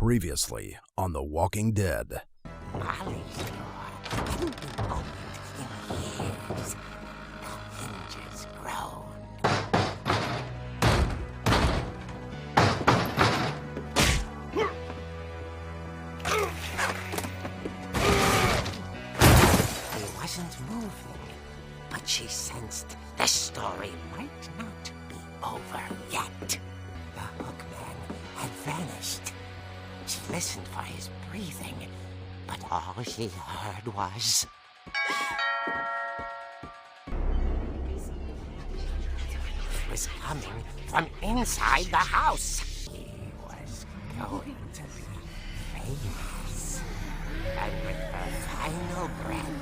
Previously on The Walking Dead. Molly's door hadn't been opened in years. The hinges groaned. He wasn't moving, but she sensed the story might not be over yet. The hookman had vanished. She listened for his breathing, but all she heard was... It was coming from inside the house. He was going to be famous. And with her final breath,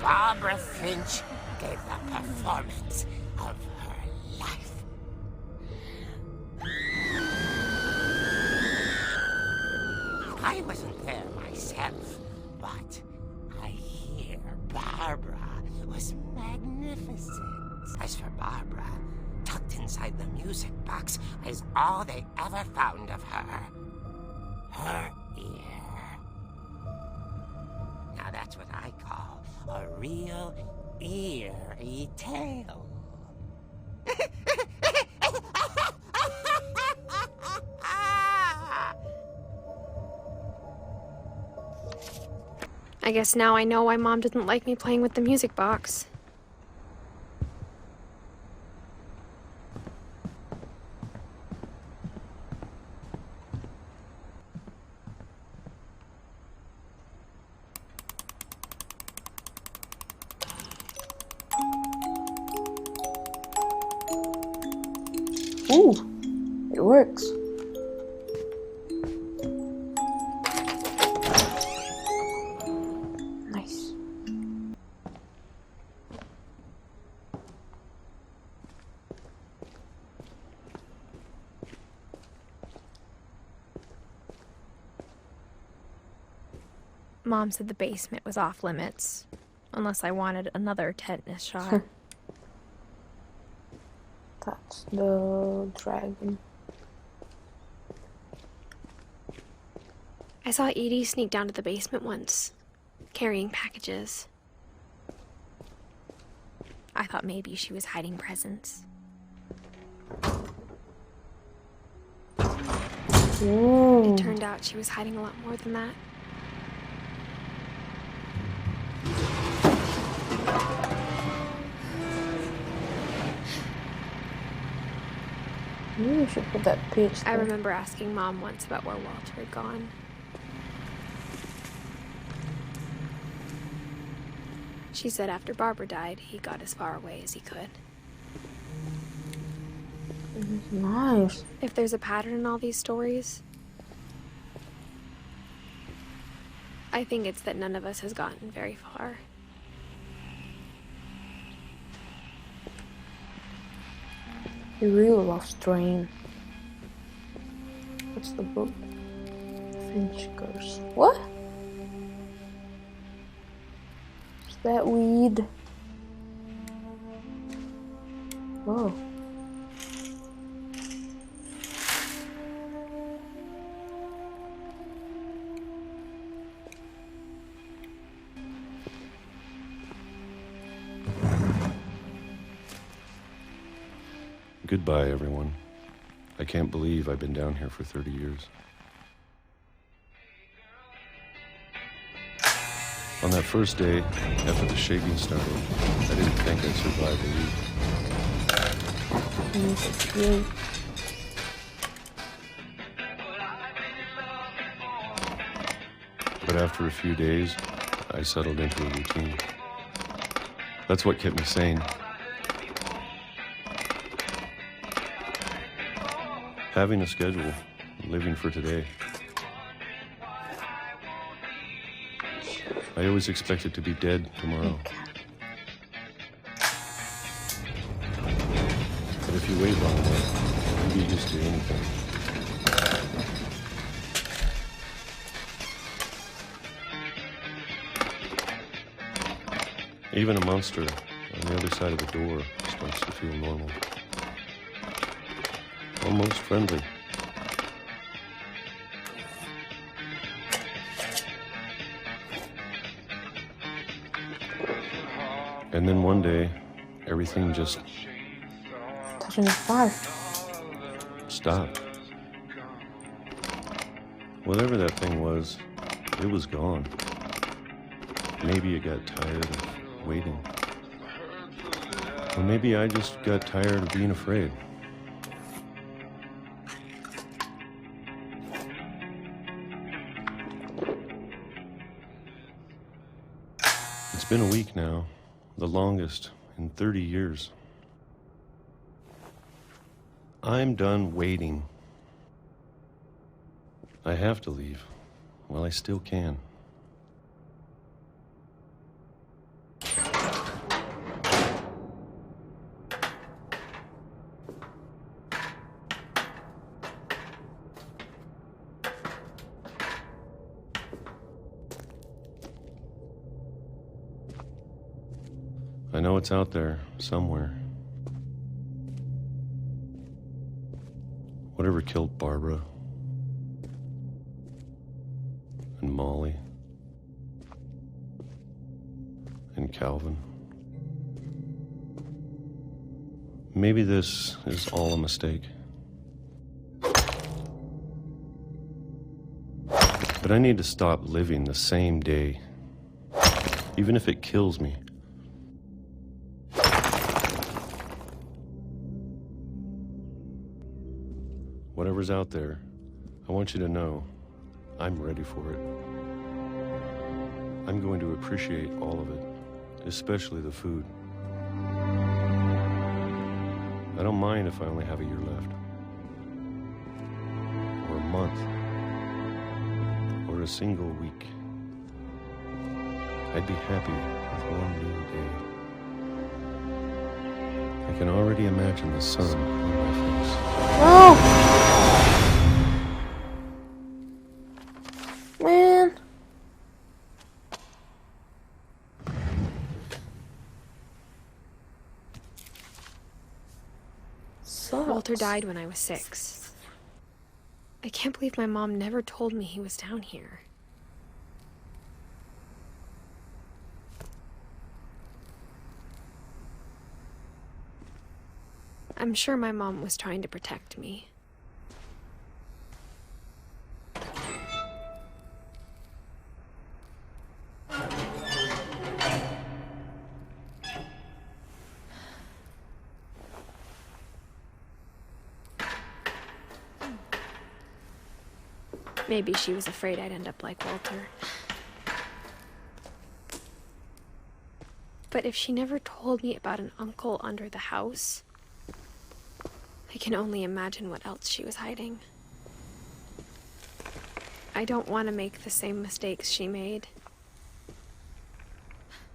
Barbara Finch gave the performance of her life. I wasn't there myself, but I hear Barbara was magnificent. As for Barbara, tucked inside the music box is all they ever found of her. Her ear. Now that's what I call a real eerie tale. I guess now I know why Mom didn't like me playing with the music box. Ooh, it works. Nice. Mom said the basement was off limits, unless I wanted another tetanus shot. That's the dragon. I saw Edie sneak down to the basement once, carrying packages. I thought maybe she was hiding presents. Ooh. It turned out she was hiding a lot more than that. Maybe you should put that page I there. remember asking Mom once about where Walter had gone. She said after Barbara died, he got as far away as he could. It's nice. If there's a pattern in all these stories, I think it's that none of us has gotten very far. He really loves Drain. What's the book? Finch Curse. What? Is that weed? Whoa. Goodbye, everyone. I can't believe I've been down here for 30 years. On that first day, after the shaking started, I didn't think I'd survive a week. It's great. But after a few days, I settled into a routine. That's what kept me sane. Having a schedule, living for today. I always expected to be dead tomorrow. But if you wait long enough, you get used to anything. Even a monster on the other side of the door starts to feel normal. Almost friendly. And then one day, everything just 2005. stopped. Whatever that thing was, it was gone. Maybe it got tired of waiting. Or maybe I just got tired of being afraid. It's been a week now, the longest in 30 years. I'm done waiting. I have to leave while I still can. I know it's out there somewhere. Whatever killed Barbara and Molly and Calvin. Maybe this is all a mistake. But I need to stop living the same day, even if it kills me. Whatever's out there, I want you to know I'm ready for it. I'm going to appreciate all of it, especially the food. I don't mind if I only have a year left, or a month, or a single week. I'd be happy with one new day. I can already imagine the sun on my face. No! Man. Sucks. Walter died when I was 6. I can't believe my mom never told me he was down here. I'm sure my mom was trying to protect me. Maybe she was afraid I'd end up like Walter. But if she never told me about an uncle under the house, I can only imagine what else she was hiding. I don't want to make the same mistakes she made.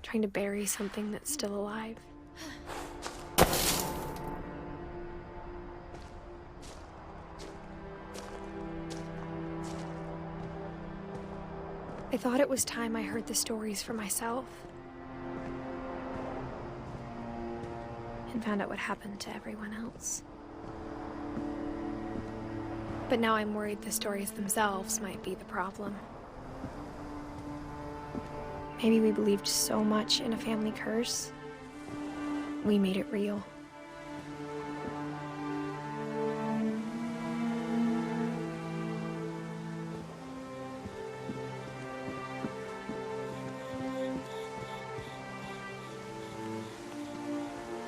Trying to bury something that's still alive. I thought it was time I heard the stories for myself. And found out what happened to everyone else. But now I'm worried the stories themselves might be the problem. Maybe we believed so much in a family curse, we made it real.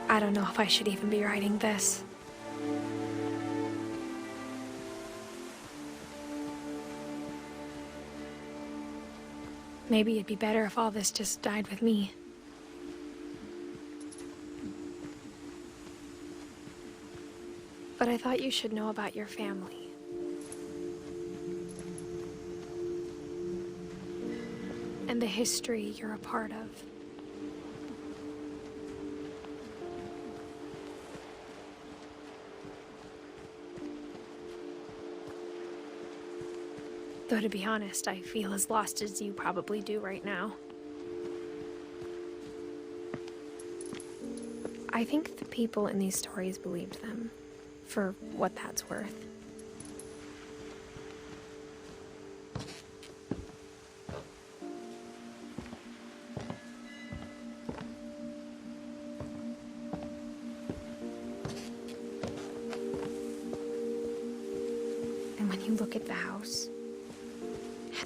I don't know if I should even be writing this. Maybe it'd be better if all this just died with me. But I thought you should know about your family. And the history you're a part of. Though to be honest, I feel as lost as you probably do right now. I think the people in these stories believed them, for what that's worth. you look at the house,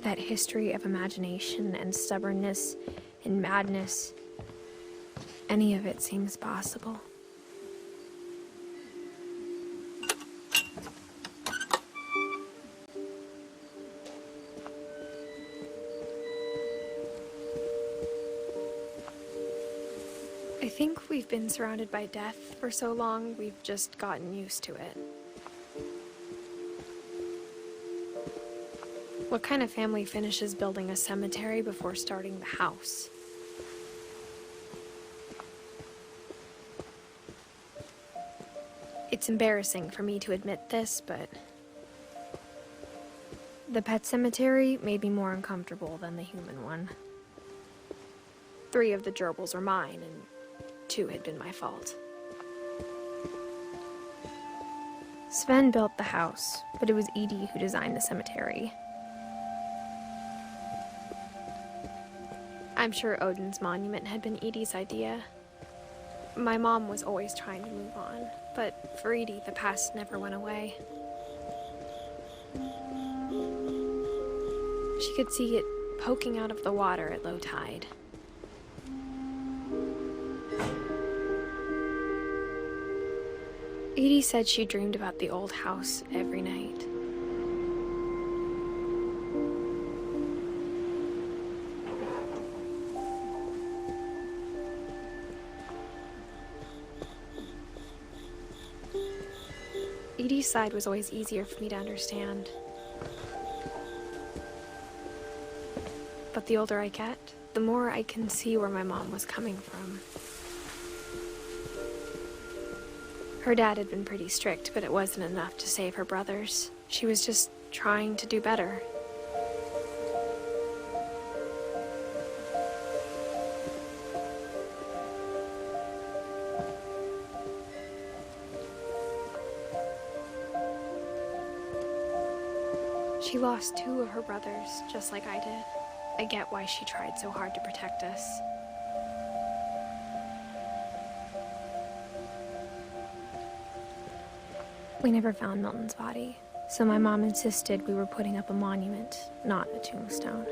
that history of imagination and stubbornness and madness, any of it seems possible. I think we've been surrounded by death for so long, we've just gotten used to it. What kind of family finishes building a cemetery before starting the house? It's embarrassing for me to admit this, but the pet cemetery made me more uncomfortable than the human one. 3 of the gerbils were mine, and 2 had been my fault. Sven built the house, but it was Edie who designed the cemetery. I'm sure Odin's monument had been Edie's idea. My mom was always trying to move on, but for Edie, the past never went away. She could see it poking out of the water at low tide. Edie said she dreamed about the old house every night. Edie's side was always easier for me to understand. But the older I get, the more I can see where my mom was coming from. Her dad had been pretty strict, but it wasn't enough to save her brothers. She was just trying to do better. She lost 2 of her brothers, just like I did. I get why she tried so hard to protect us. We never found Milton's body, so my mom insisted we were putting up a monument, not a tombstone.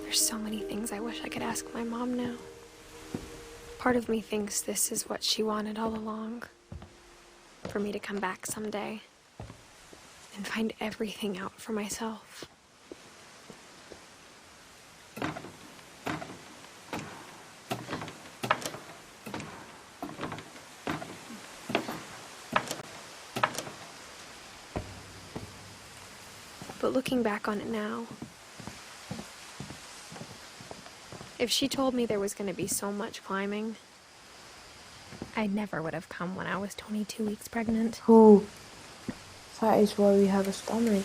There's so many things I wish I could ask my mom now. Part of me thinks this is what she wanted all along. For me to come back someday and find everything out for myself. But looking back on it now, if she told me there was going to be so much climbing, I never would have come when I was 22 weeks pregnant. Oh, that is why we have a stomach.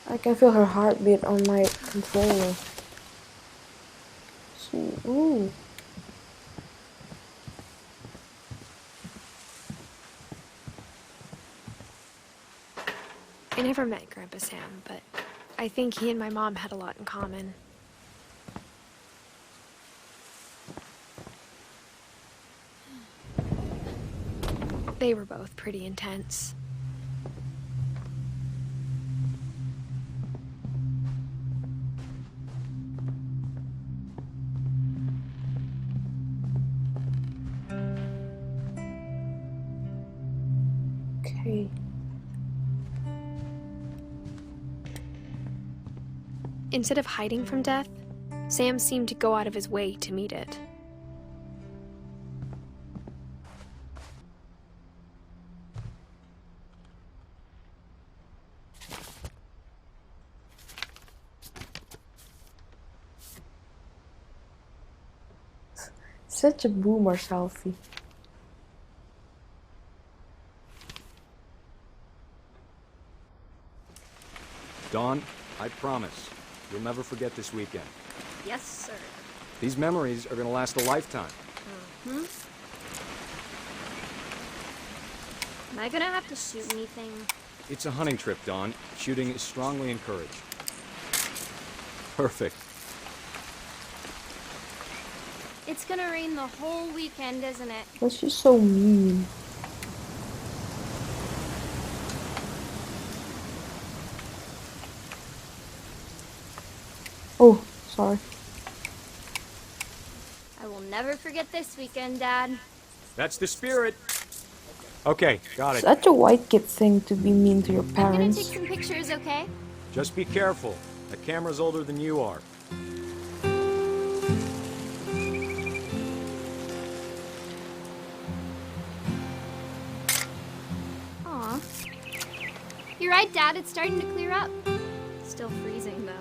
I can feel her heartbeat on my controller. Ooh. I never met Grandpa Sam, but I think he and my mom had a lot in common. They were both pretty intense. Okay. Instead of hiding from death, Sam seemed to go out of his way to meet it. Such a boomer selfie. Dawn, I promise, you'll never forget this weekend. Yes, sir. These memories are gonna last a lifetime. Am I gonna have to shoot anything? It's a hunting trip, Dawn. Shooting is strongly encouraged. Perfect. It's gonna rain the whole weekend, isn't it? But she's so mean. Oh, sorry. I will never forget this weekend, Dad. That's the spirit. Okay, got it. Such a white kid thing to be mean to your I'm gonna take parents. some pictures, okay? Just be careful. That camera's older than you are. Aw. You're right, Dad. It's starting to clear up. Still freezing, though.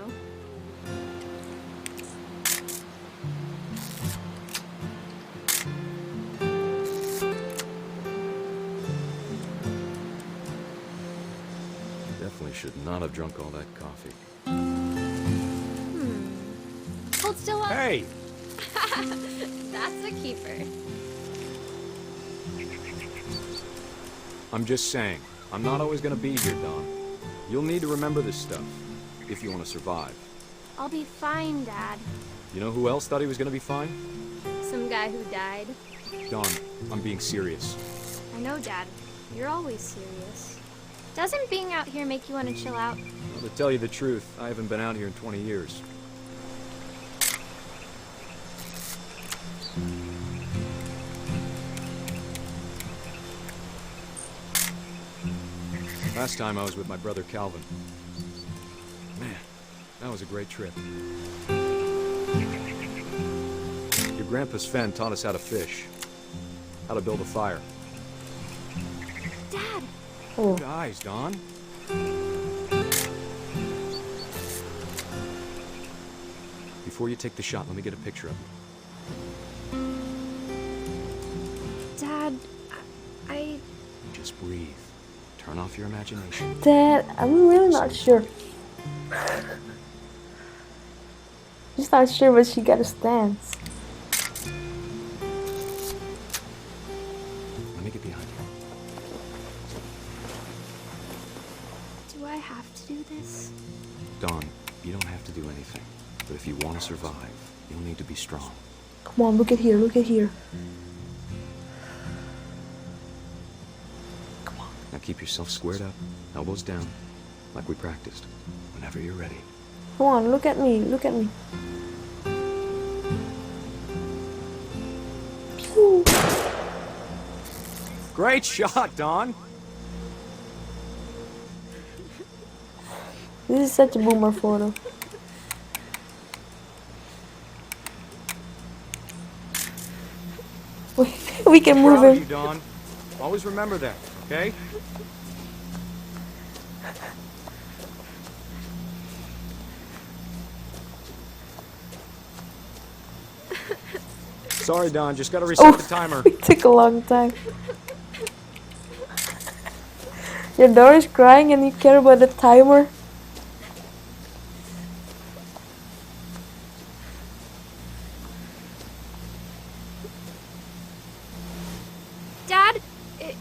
Definitely should not have drunk all that coffee. Hold still up. Hey! That's a keeper. I'm just saying, I'm not always gonna be here, Don. You'll need to remember this stuff, if you want to survive. I'll be fine, Dad. You know who else thought he was gonna be fine? Some guy who died. Don, I'm being serious. I know, Dad. You're always serious. Doesn't being out here make you want to chill out? Well, to tell you the truth, I haven't been out here in 20 years. Last time I was with my brother Calvin. Man, that was a great trip. Your grandpa Sven taught us how to fish, how to build a fire. Dad! Oh, Good eyes, Don. Before you take the shot, let me get a picture of you. Dad, I... Just breathe. Turn off your imagination. Dad, I'm really not sure. She's not sure, but she got a stance. Let me get behind you. Do I have to do this? Don, you don't have to do anything. But if you want to survive, you'll need to be strong. Come on, look at here, look at here. Now keep yourself squared up, elbows down, like we practiced. Whenever you're ready. Come on, look at me, look at me. Pew. Great shot, Don! This is such a boomer photo. We can move Proud of you, him. Don. Always remember that, okay? Sorry, Don. Just gotta reset the timer. It took a long time. Your daughter is crying and you care about the timer? Dad,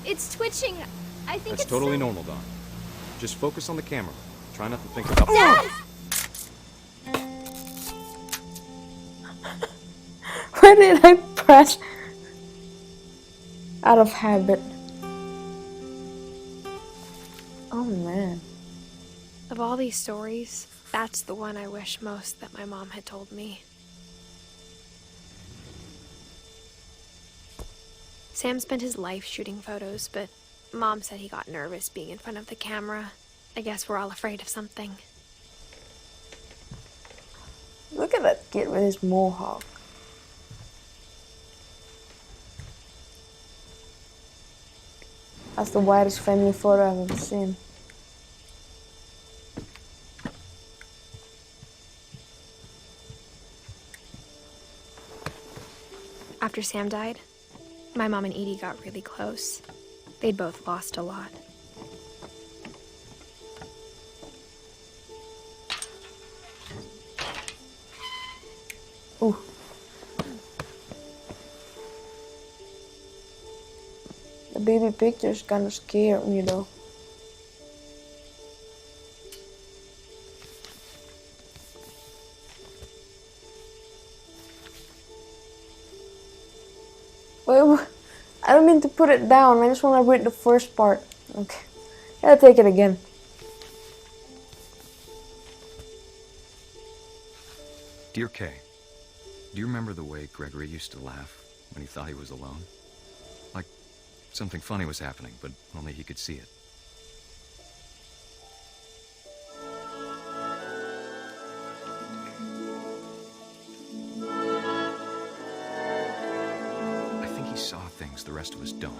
it's twitching. I think That's it's totally so- normal, Don. Just focus on the camera. Try not to think about... Dad! Where did I press? Out of habit. Oh man. Of all these stories, that's the one I wish most that my mom had told me. Sam spent his life shooting photos, but Mom said he got nervous being in front of the camera. I guess we're all afraid of something. Look at that kid with his mohawk. That's the widest family photo I've ever seen. After Sam died, my mom and Edie got really close. They'd both lost a lot. Ooh. The baby pictures kind of scared me though. Wait, I don't mean to put it down. I just want to read the first part. Okay. Gotta take it again. Dear Kay, do you remember the way Gregory used to laugh when he thought he was alone? Like something funny was happening, but only he could see it. I think he saw things the rest of us don't.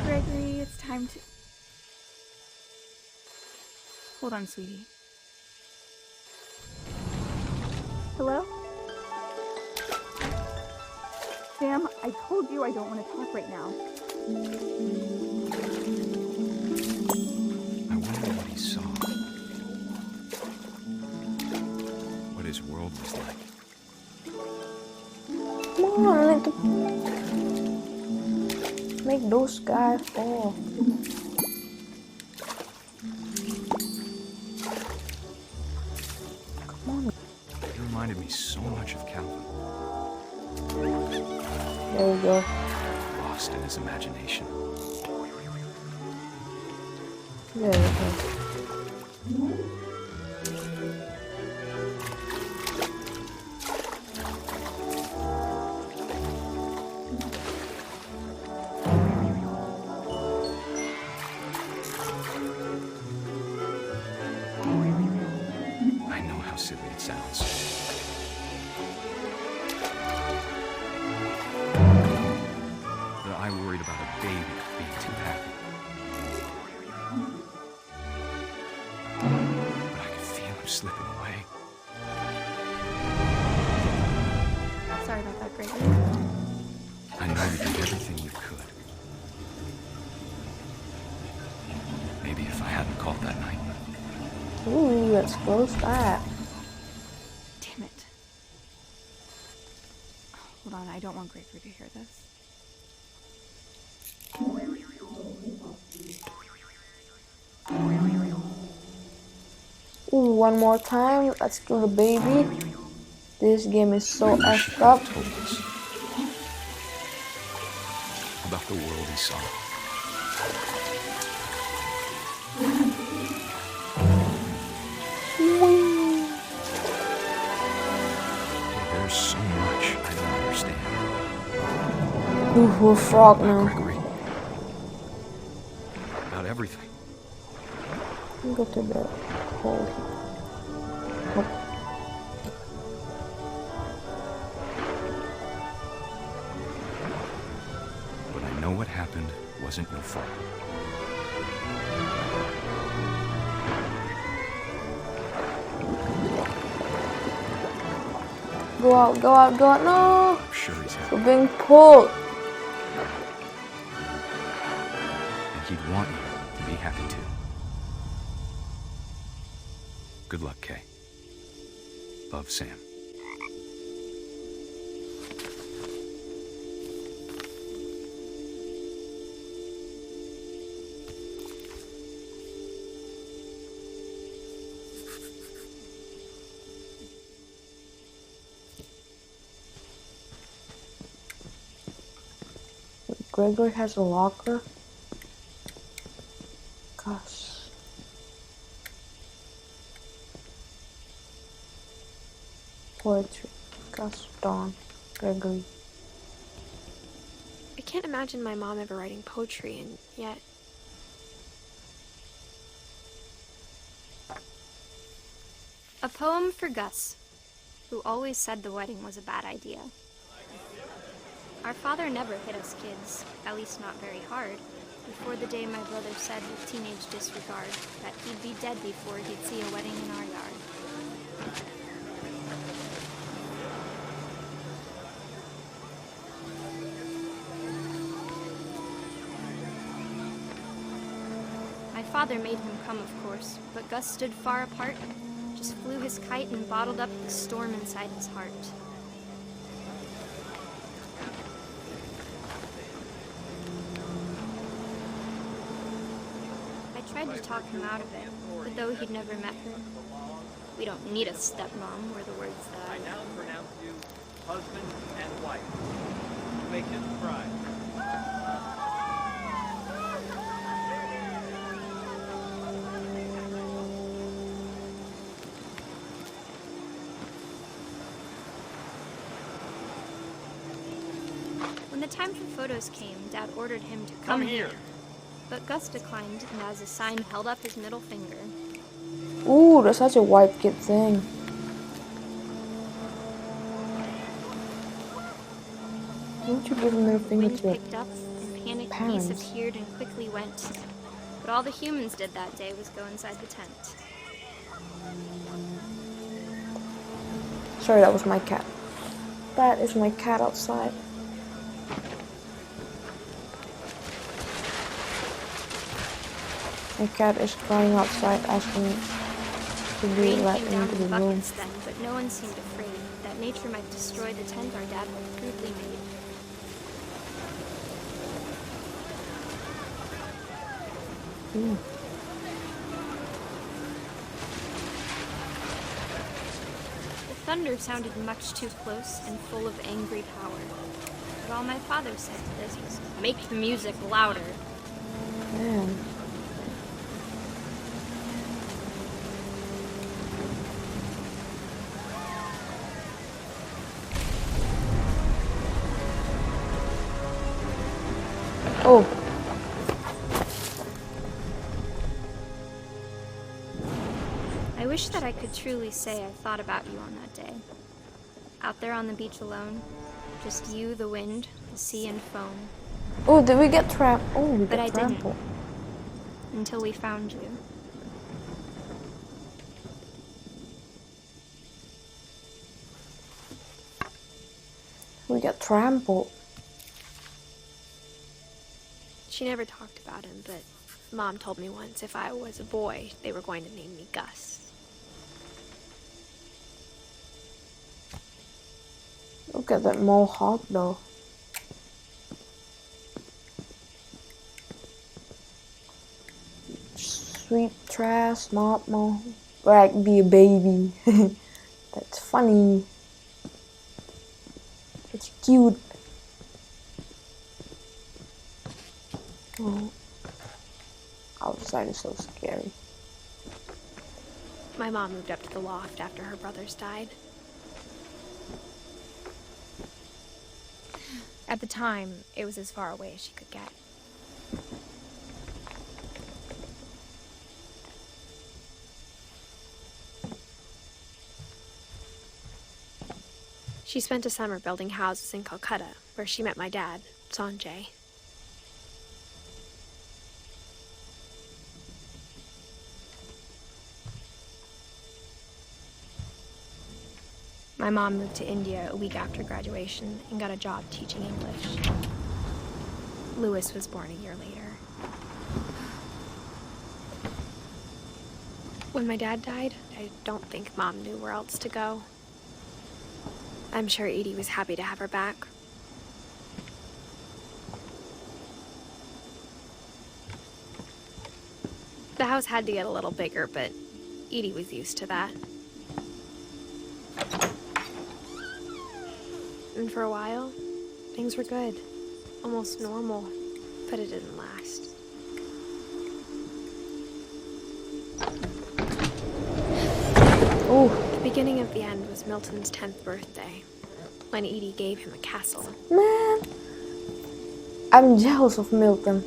Gregory, it's time to... Hold on, sweetie. Hello? Sam, I told you I don't want to talk right now. I wonder what he saw. What his world was like. Come on, I need to make those guys fall. Come on. He reminded me so much of Calvin. There we go. Lost in his imagination. There we go. I know how silly it sounds. But I worried about a baby being too happy. But I could feel him slipping away. Sorry about that, Gregory. I know you did everything you could. Maybe if I hadn't called that night. Ooh, let's close that. Damn it. Hold on, I don't want Gregory to hear this. Ooh, one more time. Let's do the baby. This game is so effed up. Told us about the world he saw. There's so much I don't understand. Ooh, we're frog now. Gregory. About everything. Go to the hole. Oh. But I know what happened wasn't your fault. Go out, go out, go out. No! I'm sure he's happy. We're being pulled. And he'd want you to be happy too. Good luck, Kay. Love, Sam. Gregory has a locker. Gus. Poetry. Gus, Dawn, Gregory. I can't imagine my mom ever writing poetry, and yet... A poem for Gus, who always said the wedding was a bad idea. Our father never hit us kids, at least not very hard, before the day my brother said with teenage disregard that he'd be dead before he'd see a wedding in our yard. My father made him come, of course, but Gus stood far apart, just flew his kite and bottled up the storm inside his heart. I tried to talk him out of it, but though he'd never met her, we don't need a stepmom were the words that I now pronounce you husband and wife. Make him cry. When the time for photos came, Dad ordered him to come here. But Gus declined and as a sign held up his middle finger. Ooh, that's such a white kid thing. Won't you give a middle finger Wind to your picked up and panicked parents? geese appeared and quickly went. But all the humans did that day was go inside the tent. Sorry, that was my cat. That is my cat outside. My cat is crying outside asking to be Rain let came down into the in room. buckets then, but no one seemed afraid that nature might destroy the tent our dad had crudely made. Ooh. The thunder sounded much too close and full of angry power. But all my father said to this was, "Make the music louder." Man. Oh. I wish that I could truly say I thought about you on that day. Out there on the beach alone, just you, the wind, the sea, and foam. Oh, did we get trapped? Oh, we But got I didn't. trampled. Until we found you. We got trampled. She never talked about him, but Mom told me once if I was a boy, they were going to name me Gus. Look at that mohawk though. Sweet trash, not mo. Like be a baby. That's funny. It's cute. Oh. Outside is so scary. My mom moved up to the loft after her brothers died. At the time, it was as far away as she could get. She spent a summer building houses in Calcutta, where she met my dad, Sanjay. My mom moved to India a week after graduation and got a job teaching English. Louis was born a year later. When my dad died, I don't think Mom knew where else to go. I'm sure Edie was happy to have her back. The house had to get a little bigger, but Edie was used to that. And for a while, things were good. Almost normal, but it didn't last. Oh, The beginning of the end was Milton's 10th birthday, when Edie gave him a castle. man. I'm jealous of Milton.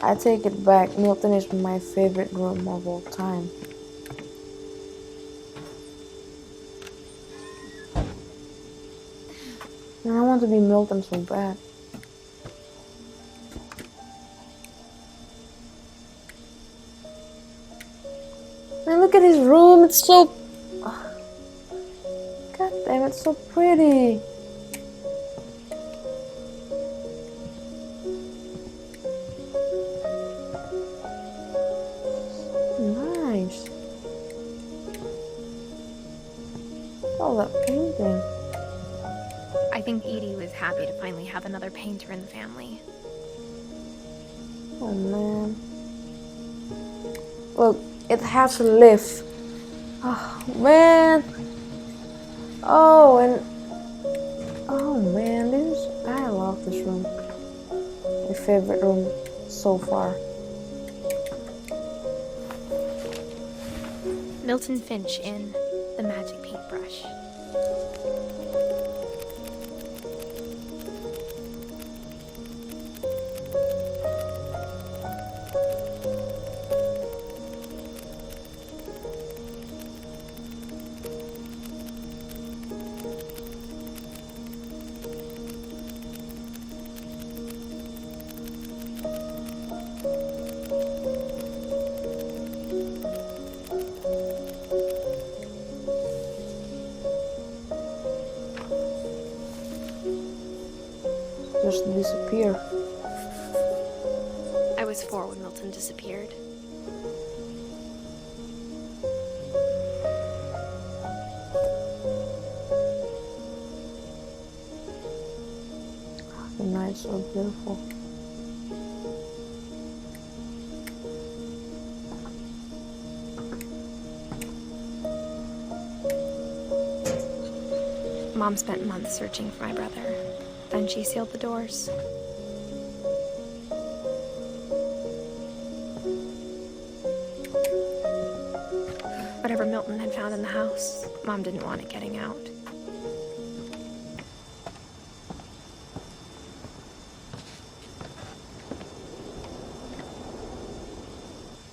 I take it back. Milton is my favorite room of all time. And I want to be Milton so bad. Man, look at his room. It's so... God damn, it's so pretty. that painting. I think Edie was happy to finally have another painter in the family. Oh man. Look, it has a lift. Oh man. Oh, and oh man, I love this room. My favorite room so far. Milton Finch in The Magic Paintbrush. Just disappear. I was 4 when Milton disappeared. The night's so beautiful. Mom spent months searching for my brother. Then she sealed the doors. Whatever Milton had found in the house, Mom didn't want it getting out.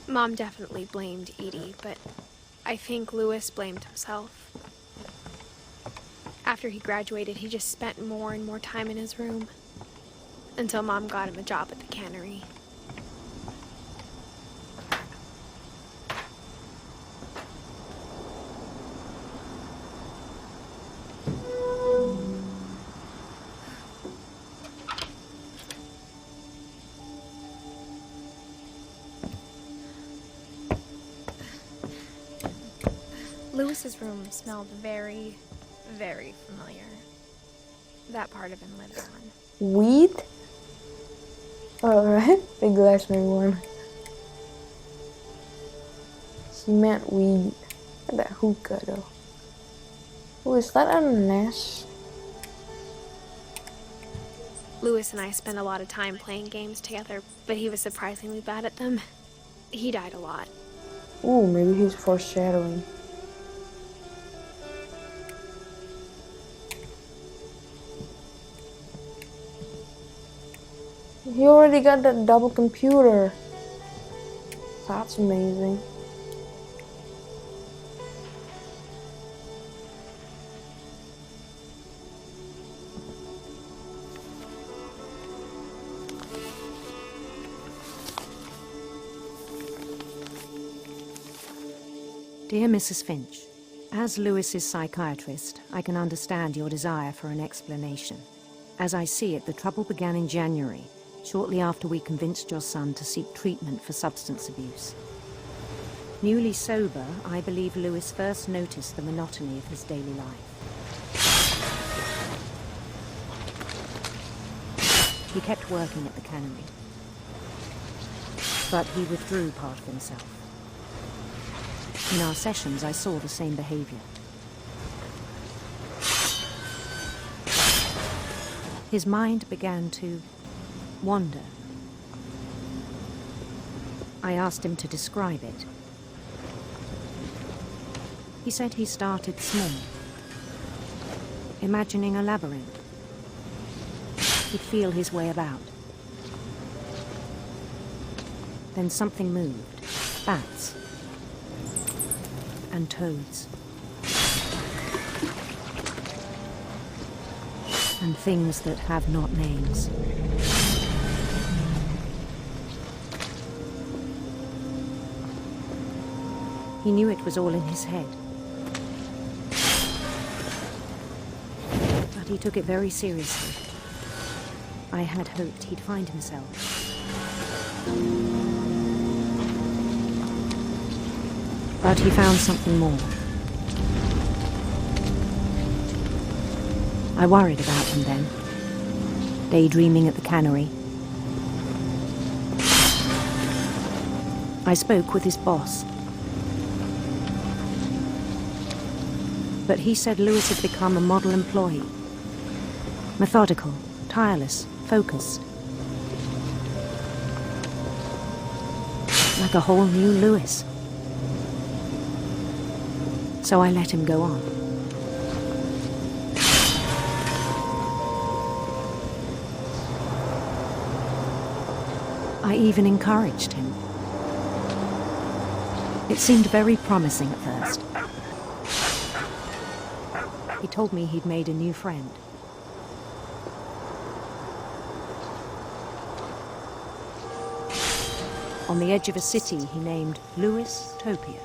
Mom definitely blamed Edie, but I think Lewis blamed himself. After he graduated, he just spent more and more time in his room, until Mom got him a job at the cannery. Lewis's room smelled very, very familiar. That part of him lived on. Weed? Alright, big glass everyone. She meant weed. Look at that hookah though. Oh, is that a nest? Lewis and I spent a lot of time playing games together, but he was surprisingly bad at them. He died a lot. Ooh, maybe he's foreshadowing. He already got that double computer. That's amazing. Dear Mrs. Finch, as Lewis's psychiatrist, I can understand your desire for an explanation. As I see it, the trouble began in January, shortly after we convinced your son to seek treatment for substance abuse. Newly sober, I believe Lewis first noticed the monotony of his daily life. He kept working at the cannery, but he withdrew part of himself. In our sessions, I saw the same behavior. His mind began to wander. I asked him to describe it. He said he started small, imagining a labyrinth. He'd feel his way about. Then something moved. Bats. And toads. And things that have not names. He knew it was all in his head. But he took it very seriously. I had hoped he'd find himself. But he found something more. I worried about him then, daydreaming at the cannery. I spoke with his boss. But he said Lewis had become a model employee. Methodical, tireless, focused. Like a whole new Lewis. So I let him go on. I even encouraged him. It seemed very promising at first. He told me he'd made a new friend. On the edge of a city he named Lewis Topia.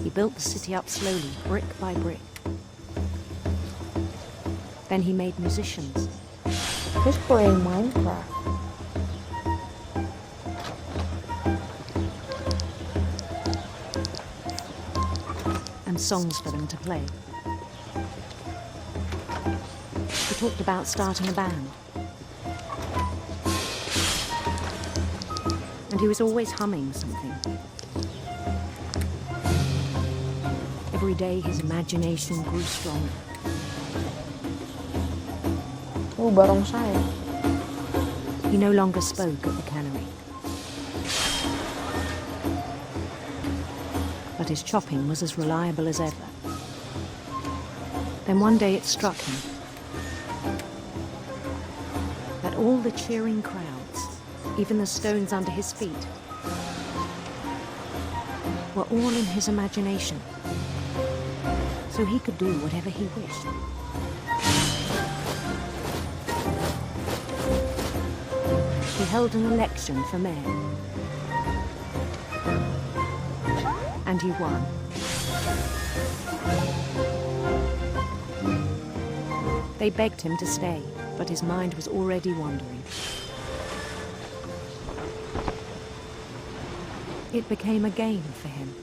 He built the city up slowly, brick by brick. Then he made musicians. He's playing Minecraft. And songs for them to play. He talked about starting a band. And he was always humming something. Every day his imagination grew stronger. Oh, barong saya. He no longer spoke at the cannery. But his chopping was as reliable as ever. Then one day it struck him that all the cheering crowds, even the stones under his feet, were all in his imagination. So he could do whatever he wished. He held an election for mayor. And he won. They begged him to stay, but his mind was already wandering. It became a game for him.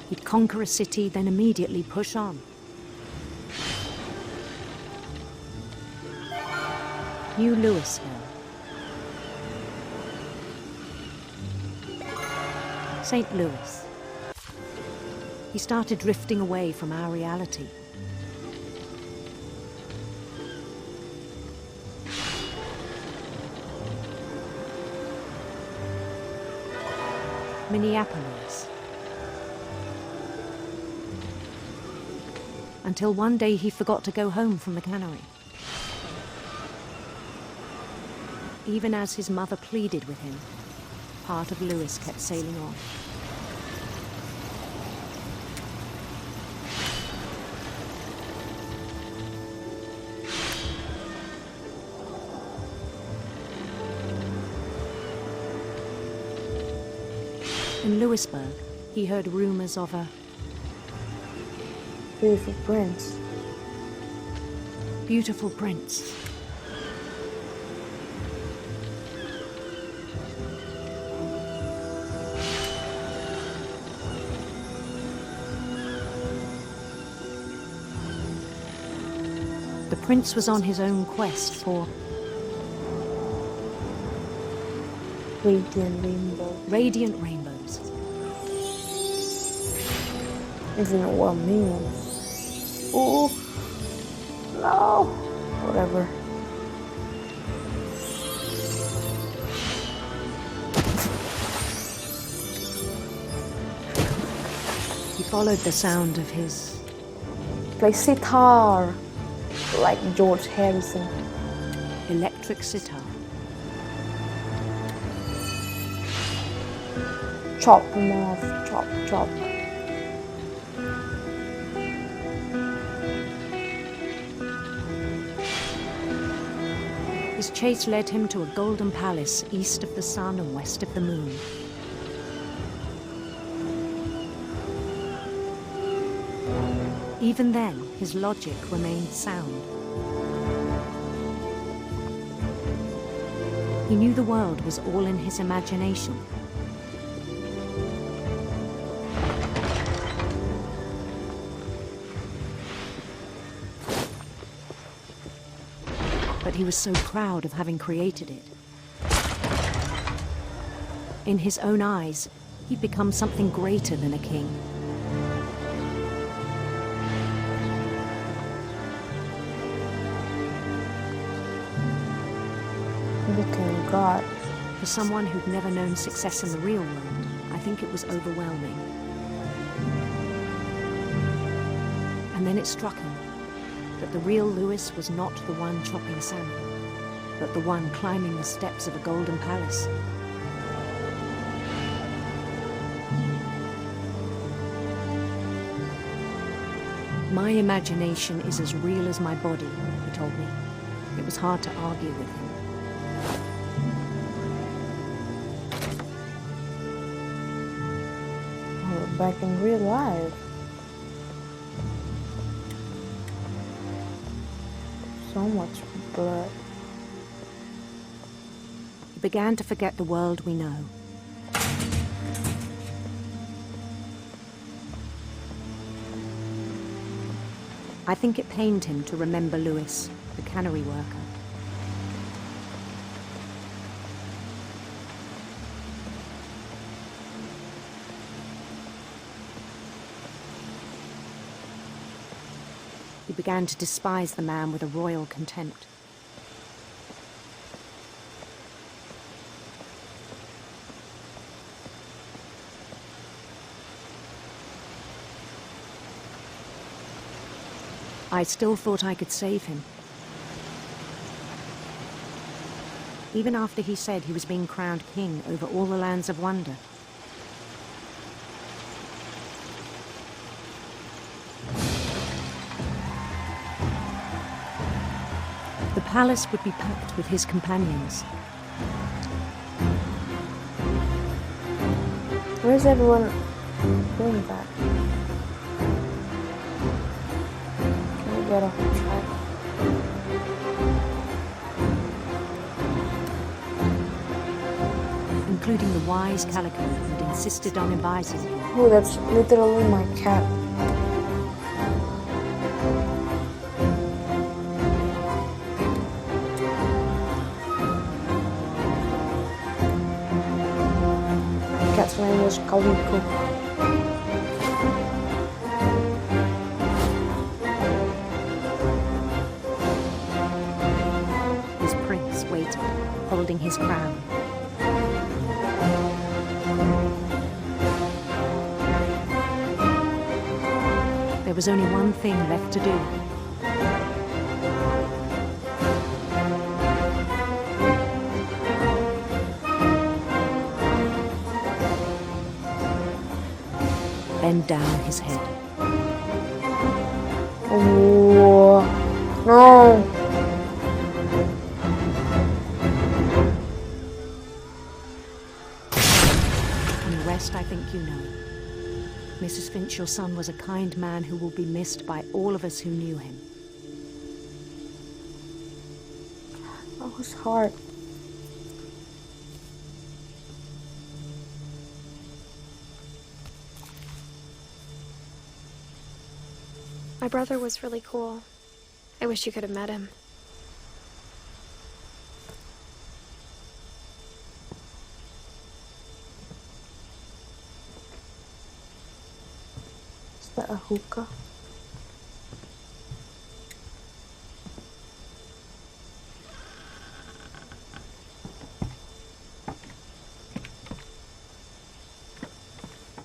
He'd conquer a city, then immediately push on. New Louisville. St. Louis. He started drifting away from our reality. Minneapolis. Until one day he forgot to go home from the cannery. Even as his mother pleaded with him, part of Lewis kept sailing on. In Lewisburg, he heard rumors of a beautiful prince. Beautiful prince. The prince was on his own quest for radiant rainbow. Radiant rainbows. If you know what I mean. Oh no! Whatever. He followed the sound of his play sitar like George Harrison. Electric sitar. Chop him off, chop, chop. His chase led him to a golden palace east of the sun and west of the moon. Even then, his logic remained sound. He knew the world was all in his imagination. But he was so proud of having created it. In his own eyes, he'd become something greater than a king. Became God. For someone who'd never known success in the real world, I think it was overwhelming. And then it struck him that the real Lewis was not the one chopping salmon, but the one climbing the steps of a golden palace. My imagination is as real as my body, he told me. It was hard to argue with him. Oh, back in real life. So much blood. He began to forget the world we know. I think it pained him to remember Lewis, the cannery worker. He began to despise the man with a royal contempt. I still thought I could save him. Even after he said he was being crowned king over all the lands of wonder. The palace would be packed with his companions. Where's everyone doing that? Get off the track. Including the wise Calico who'd insisted on advising him. Oh, that's literally my cat. The cat's name was Calico. Holding his crown. There was only one thing left to do. Bend down his head. Oh, no. I think you know. Mrs. Finch, your son was a kind man who will be missed by all of us who knew him. That was hard. My brother was really cool. I wish you could have met him. Is that a hookah?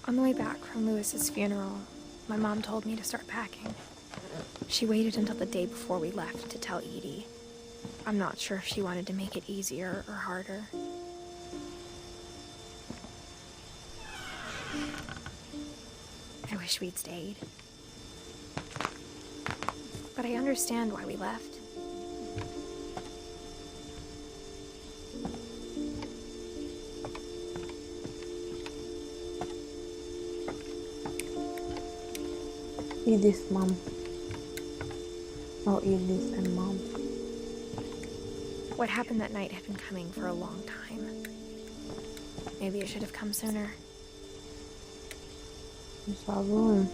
On the way back from Lewis's funeral, my mom told me to start packing. She waited until the day before we left to tell Edie. I'm not sure if she wanted to make it easier or harder. I wish we'd stayed. But I understand why we left. Edith, mom. Oh, Edith and mom. What happened that night had been coming for a long time. Maybe it should have come sooner. It's our room.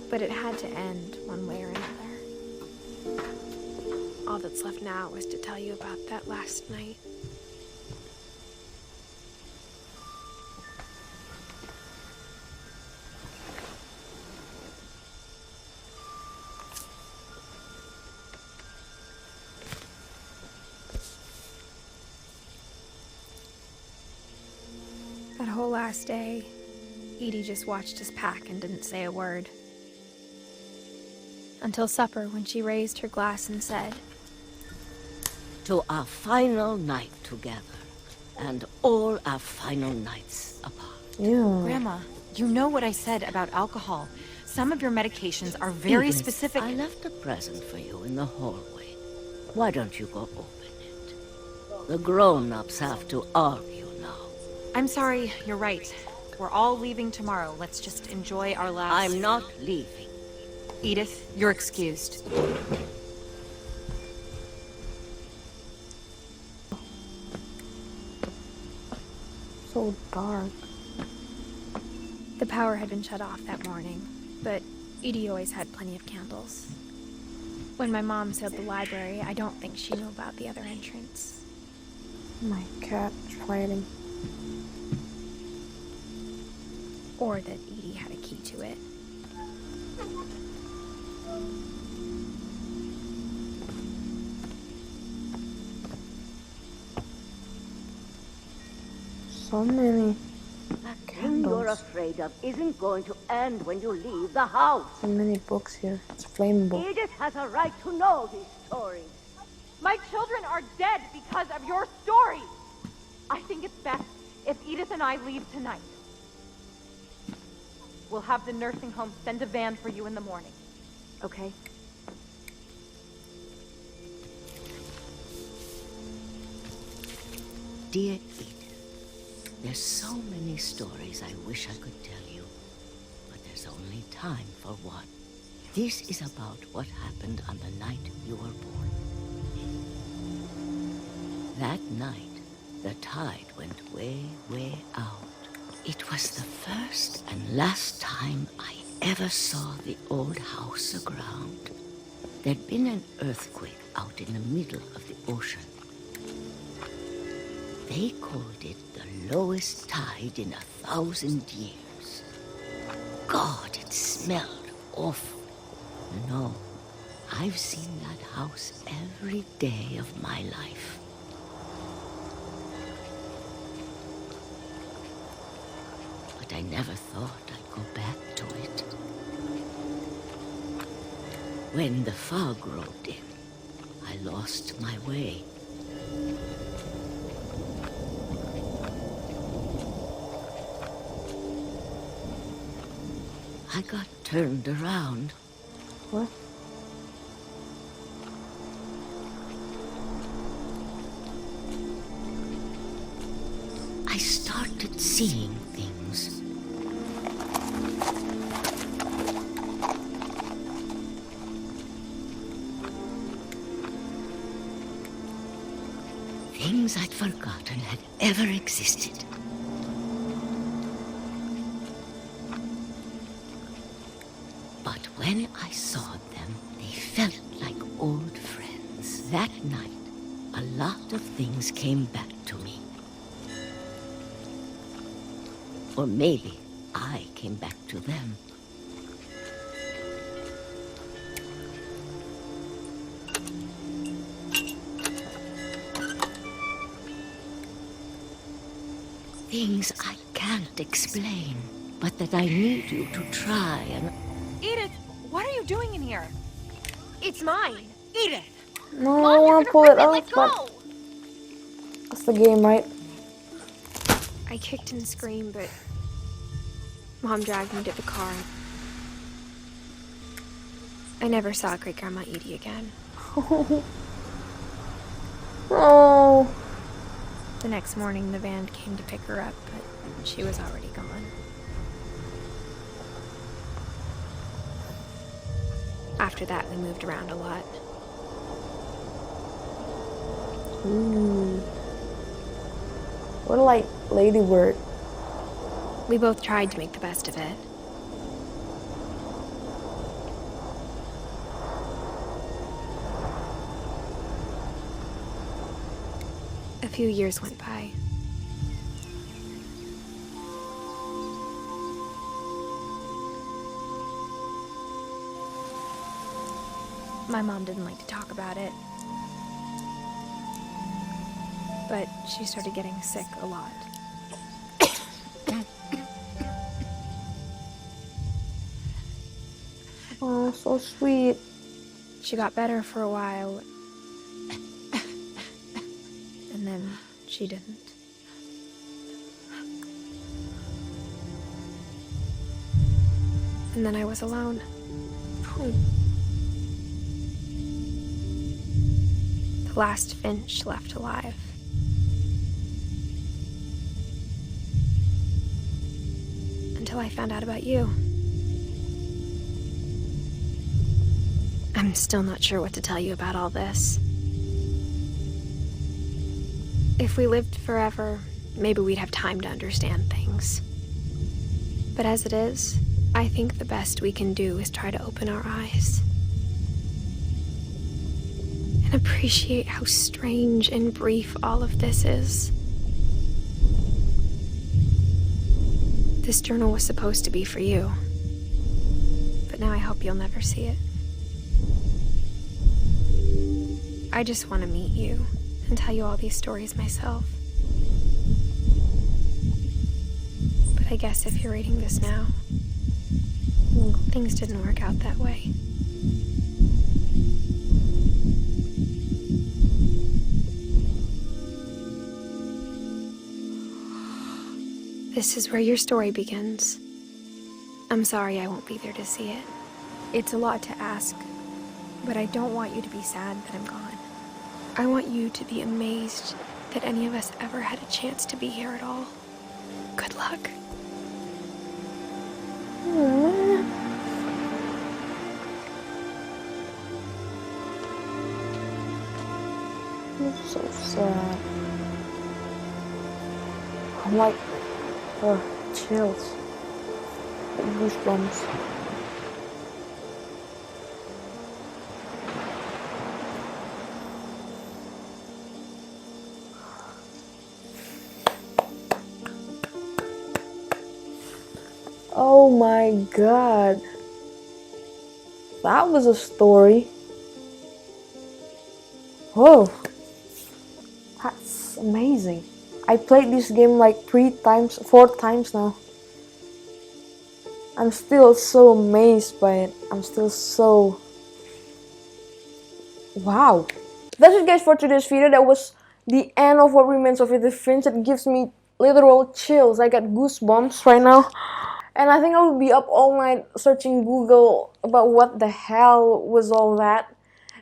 But it had to end one way or another. All that's left now is to tell you about that last night. That whole last day, Edie just watched us pack and didn't say a word. Until supper, when she raised her glass and said, "To our final night together, and all our final nights apart." Yeah. Grandma, you know what I said about alcohol. Some of your medications are very Edith, specific. I left a present for you in the hallway. Why don't you go open it? The grown-ups have to argue now. I'm sorry, you're right. We're all leaving tomorrow. Let's just enjoy our last... I'm not leaving. Edith, you're excused. So dark. the power had been shut off that morning, but Edie always had plenty of candles. When my mom sealed the library, I don't think she knew about the other entrance. My cat is fighting. Or that Edie had a key to it. So many That thing candles. you're afraid of isn't going to end when you leave the house. So many books here. It's flammable. Edith has a right to know these stories. My children are dead because of your stories. I think it's best if Edith and I leave tonight. We'll have the nursing home send a van for you in the morning. Okay? Dear Edith, there's so many stories I wish I could tell you, but there's only time for one. This is about what happened on the night you were born. That night, the tide went way, way out. It was the first and last time I ever saw the old house aground. There'd been an earthquake out in the middle of the ocean. They called it the lowest tide in 1,000 years. God, it smelled awful. No, I've seen that house every day of my life. But I never thought I'd go back to it. When the fog rolled in, I lost my way. I got turned around. What? I started seeing things. Things I'd forgotten had ever existed. But when I saw them, they felt like old friends. That night, a lot of things came back to me. Or maybe I came back to them. Things I can't explain, but that I need you to try and... Edith, what are you doing in here? It's mine! Edith! No, I want to pull it out, but that's the game, right? I kicked and screamed, but Mom dragged me to the car. I never saw Great-Grandma Edie again. Oh. The next morning, the van came to pick her up, but she was already gone. After that, we moved around a lot. Ooh. What like Ladybird. We both tried to make the best of it. A few years went by. My mom didn't like to talk about it. But she started getting sick a lot. Oh, so sweet. She got better for a while. And then she didn't. And then I was alone. The last Finch left alive. Until I found out about you. I'm still not sure what to tell you about all this. If we lived forever, maybe we'd have time to understand things. But as it is, I think the best we can do is try to open our eyes. And appreciate how strange and brief all of this is. This journal was supposed to be for you. But now I hope you'll never see it. I just want to meet you and tell you all these stories myself. But I guess if you're reading this now, things didn't work out that way. This is where your story begins. I'm sorry I won't be there to see it. It's a lot to ask, but I don't want you to be sad that I'm gone. I want you to be amazed that any of us ever had a chance to be here at all. Good luck. Oh, man. It's so sad. I'm like, chills. Goosebumps. Oh my god. That was a story. Whoa. That's amazing. I played this game like 4 times now. I'm still so amazed by it. I'm still so... Wow. That's it guys for today's video. That was the end of What Remains of Edith Finch. It gives me literal chills. I got goosebumps right now. And I think I will be up all night searching Google about what the hell was all that.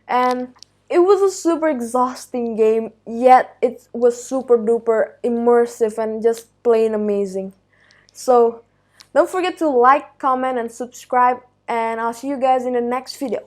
And it was a super exhausting game, yet it was super duper immersive and just plain amazing. So don't forget to like, comment, and subscribe, and I'll see you guys in the next video.